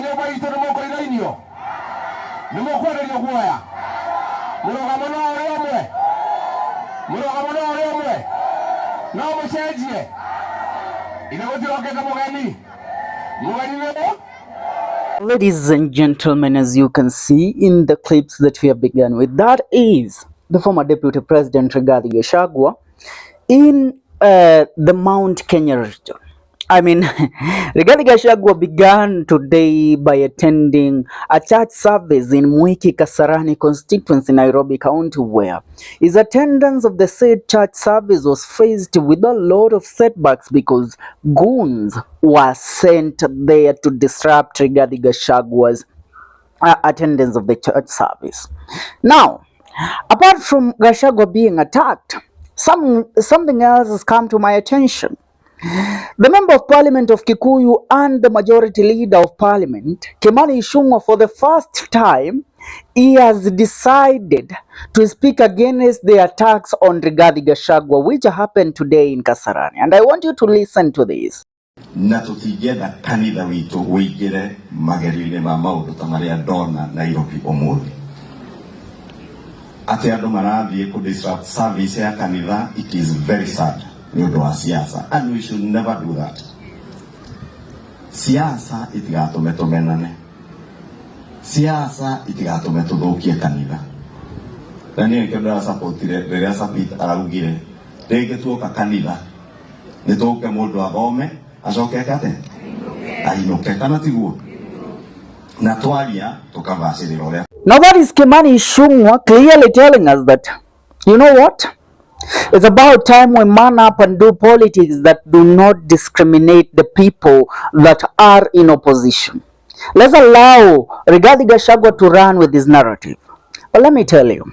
nyumba itu nimoko irainio nimokwererio guoya murugamo no uri umwe no mucenjie ina gutiokete mugeni leo. Ladies and gentlemen, as you can see in the clips that we have begun with, that is the former Deputy President Gachagua in the Mount Kenya region. I mean, Gachagua began today by attending a church service in Mwiki Kasarani constituency, Nairobi County, where his attendance of the said church service was faced with a lot of setbacks because goons were sent there to disrupt Gachagua's attendance of the church service. Now, apart from Gachagua being attacked, something else has come to my attention. The Member of Parliament of Kikuyu and the Majority Leader of Parliament, Kimani Ichungwah, for the first time, he has decided to speak against the attacks on Gachagua, which happened today in Kasarani. And I want you to listen to this. Natutigetha kanitha witu wigire magerine ma maundu ta maria ndona Nairobi umuthi. Ati andu marathie ku disrupt service ya kanitha, it is very sad. And we should never do that. Siasa itigatume tumenane. Siasa itigatume tuthukie kanitha. Tani ngenda supportire rĩrĩa Sapit araugire rĩngĩ tuoka kanitha nĩtũke mũndũ athome acoke akate ainuke kana tiguo na twaria tukabacĩrĩra ũrĩa. Now that is Kimani Ichungwah clearly telling us that, you know what? It's about time we man up and do politics that do not discriminate the people that are in opposition. Let's allow Gachagua to run with his narrative. But let me tell you,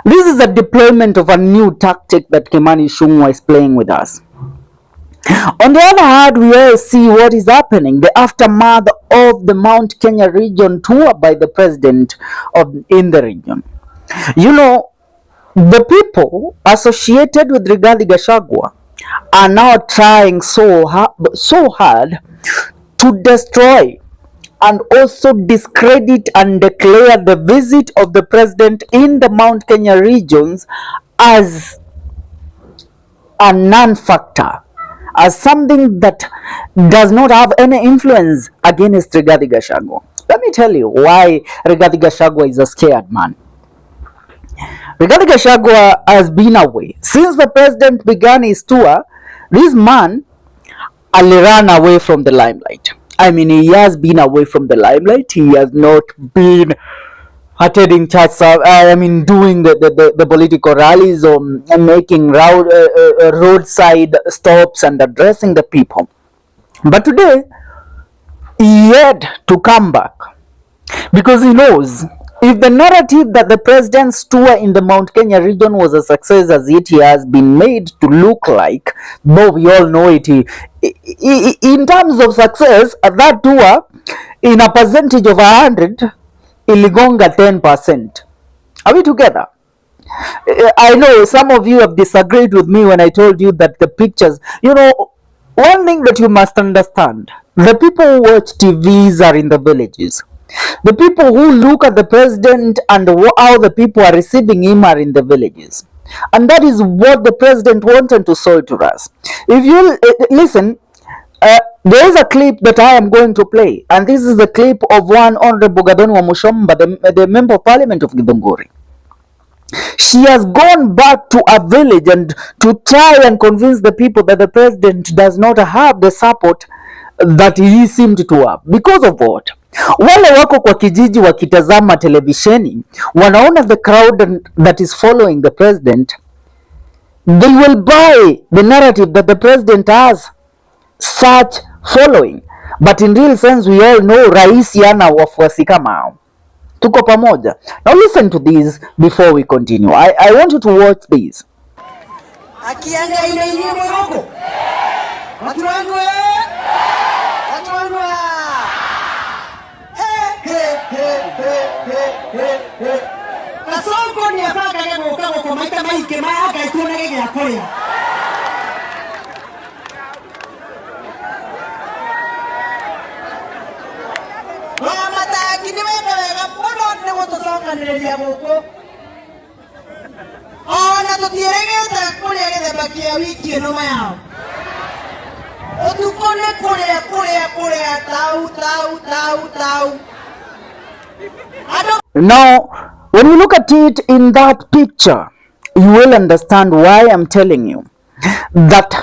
this is a deployment of a new tactic that Kimani Ichungwah is playing with us. On the other hand, we all see what is happening, the aftermath of the Mount Kenya region tour by the president in the region. You know, the people associated with Gachagua are now trying so hard to destroy and also discredit and declare the visit of the president in the Mount Kenya regions as a non-factor, as something that does not have any influence against Gachagua. Let me tell you why Gachagua is a scared man. Gachagua has been away. Since the president began his tour, this man ran away from the limelight. I mean, he has been away from the limelight. He has not been attending church, doing the political rallies or making roadside stops and addressing the people. But today, he had to come back because he knows if the narrative that the president's tour in the Mount Kenya region was a success as it has been made to look like, though we all know it, in terms of success, that tour, in a percentage of 100, iligonga 10%. Are we together? I know some of you have disagreed with me when I told you that the pictures, you know, one thing that you must understand, the people who watch TVs are in the villages. The people who look at the president and how the people are receiving him are in the villages. And that is what the president wanted to show to us. If you listen, there is a clip that I am going to play. And this is the clip of one Honorable Wamuchomba, the Member of Parliament of Githunguri. She has gone back to a village and to try and convince the people that the president does not have the support that he seemed to have. Because of what? Wale wako kwa kijiji wakitazama televisheni, wanaona the crowd that is following the president, they will buy the narrative that the president has such following. But in real sense, we all know raisi ana wafuasi kama hao. Tuko pamoja. Now listen to this before we continue. I want you to watch this. Akianga ile ile mwako. Watu wangu Kasonko ni afaka gego kama kwa maika maike mayaka ikuna gege ya kore. lakini wega muno niguo tucokanĩrĩria gũkũ ona tũtiĩrĩgĩte kũrĩa gĩthemba kĩa wiki ĩno mayao ũtukũ nĩ kũrĩa tau. Now, when you look at it in that picture, you will understand why I'm telling you that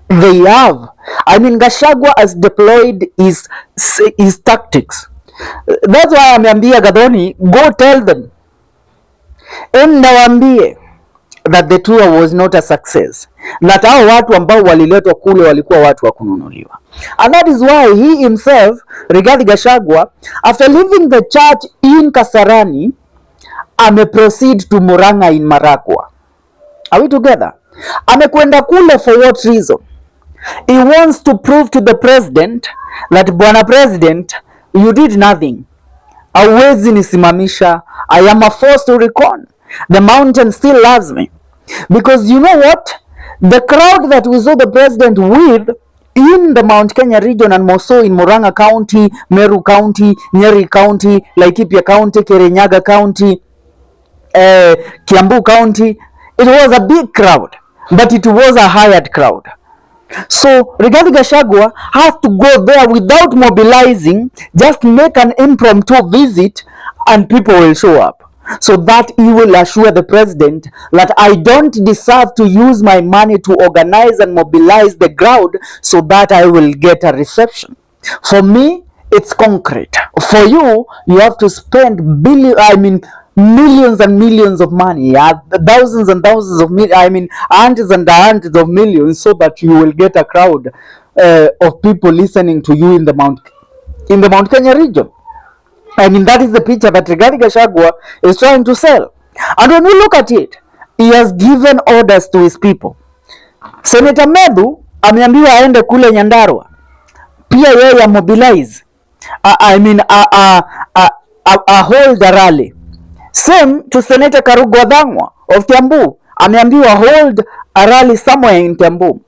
they have. I mean, Gachagua has deployed his tactics. That's why ameambia Gathoni, go tell them. Enda waambie that the tour was not a success. That hao watu ambao waliletwa kule walikuwa watu wa kununuliwa. And that is why he himself, Rigathi Gachagua, after leaving the church in Kasarani, proceed to Murang'a in Marakwa. Are we together? Amekwenda kule for what reason? He wants to prove to the president that, Bwana President, you did nothing. Hauwezi nisimamisha. I am a force to reckon. The mountain still loves me. Because you know what? The crowd that we saw the president with in the Mount Kenya region, and more so in Murang'a County, Meru County, Nyeri County, Laikipia County, Kirinyaga County, Kiambu County, it was a big crowd, but it was a hired crowd. So Rigathi Gachagua has to go there without mobilizing, just make an impromptu visit and people will show up. So that he will assure the president that I don't deserve to use my money to organize and mobilize the crowd so that I will get a reception. For me, it's concrete. For you, you have to spend millions and millions of money, thousands and thousands of hundreds and hundreds of millions, so that you will get a crowd of people listening to you in the Mount Kenya region. I mean, that is the picture that Rigathi Gachagua is trying to sell. And when we look at it, he has given orders to his people. Senator Medu ameambiwa aende kule Nyandarua, pia yeye mobilize, hold a rally. Same to Senator Karugwadangwa of Kiambu, ameambiwa hold a rally somewhere in Kiambu,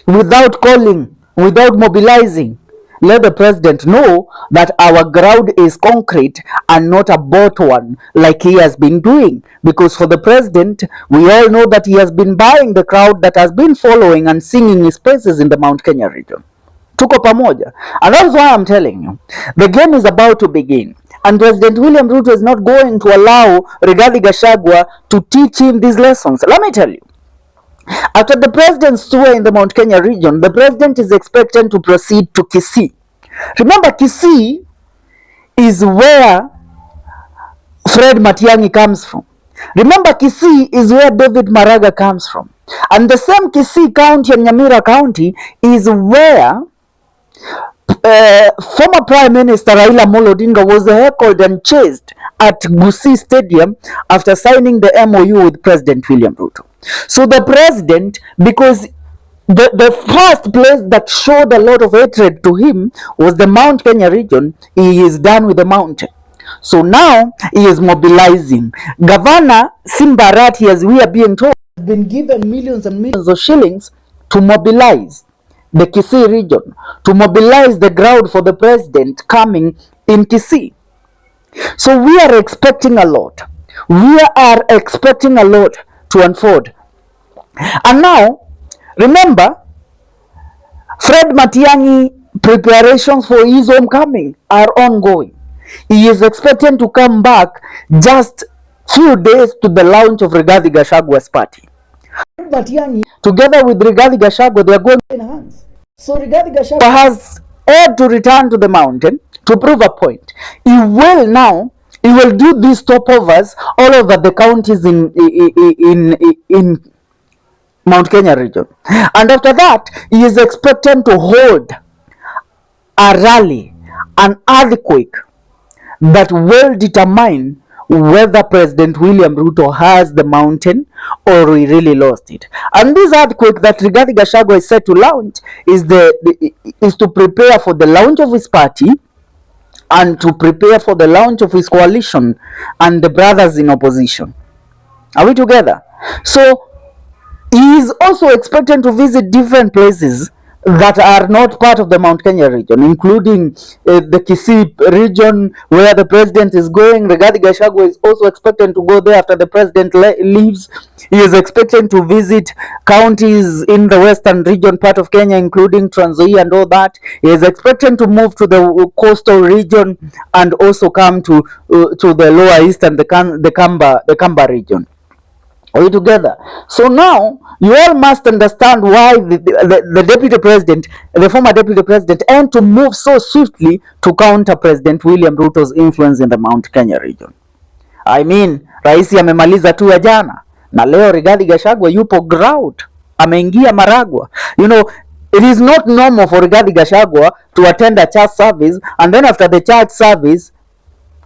without calling, without mobilizing. Let the president know that our ground is concrete and not a bought one like he has been doing. Because for the president, we all know that he has been buying the crowd that has been following and singing his praises in the Mount Kenya region. Tuko pamoja. And that's why I'm telling you, the game is about to begin. And President William Ruto is not going to allow Rigathi Gachagua to teach him these lessons. Let me tell you. After the president's tour in the Mount Kenya region, the president is expected to proceed to Kisii. Remember, Kisii is where Fred Matiang'i comes from. Remember, Kisii is where David Maraga comes from. And the same Kisii County and Nyamira County is where former Prime Minister Raila Amolo Odinga was heckled and chased at Gusii Stadium after signing the MOU with President William Ruto. So the president, because the first place that showed a lot of hatred to him was the Mount Kenya region, he is done with the mountain. So now he is mobilizing. Governor Simbarati, as we are being told, has been given millions and millions of shillings to mobilize the Kisii region, to mobilize the crowd for the president coming in Kisii. So we are expecting a lot. We are expecting a lot to unfold. And now, remember, Fred Matiang'i preparations for his homecoming are ongoing. He is expecting to come back just few days to the launch of Rigathi Gachagua's party. Fred Matiang'i, together with Rigathi Gachagua, they are going in hands. So Rigathi Gachagua has had to return to the mountain to prove a point. He will do these stopovers all over the counties in Mount Kenya region. And after that, he is expected to hold a rally, an earthquake that will determine whether President William Ruto has the mountain or he really lost it. And this earthquake that Rigathi Gachagua is set to launch is to prepare for the launch of his party and to prepare for the launch of his coalition and the brothers in opposition. Are we together? So he is also expected to visit different places that are not part of the Mount Kenya region, including the Kisii region where the president is going. Rigathi Gachagua is also expected to go there after the president leaves. He is expected to visit counties in the western region, part of Kenya, including Trans Nzoia and all that. He is expected to move to the coastal region and also come to the lower east and the Kamba region. Are you together? So now you all must understand why the deputy president, the former deputy president, and to move so swiftly to counter President William Ruto's influence in the Mount Kenya region. I mean, Raisi amemaliza tu ya jana na leo Rigathi Gachagua yupo ground, ameingia Maragwa. You know, it is not normal for Rigathi Gachagua to attend a church service and then after the church service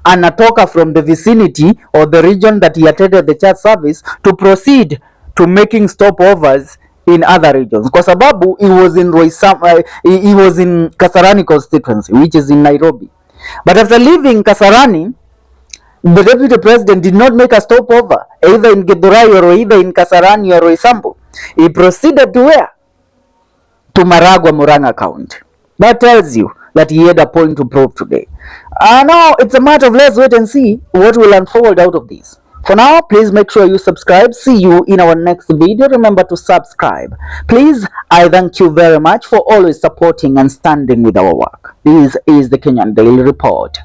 anatoka from the vicinity or the region that he attended the church service to proceed to making stopovers in other regions, kwa sababu he was in Kasarani constituency, which is in Nairobi. But after leaving Kasarani, the deputy president did not make a stopover either in Githurai or either in Kasarani or Roysambu. He proceeded to where? To Maragwa, Murang'a County. That tells you that he had a point to prove today. Now it's a matter of let's wait and see what will unfold out of this. For now, please make sure you subscribe. See you in our next video. Remember to subscribe. Please, I thank you very much for always supporting and standing with our work. This is the Kenyan Daily Report.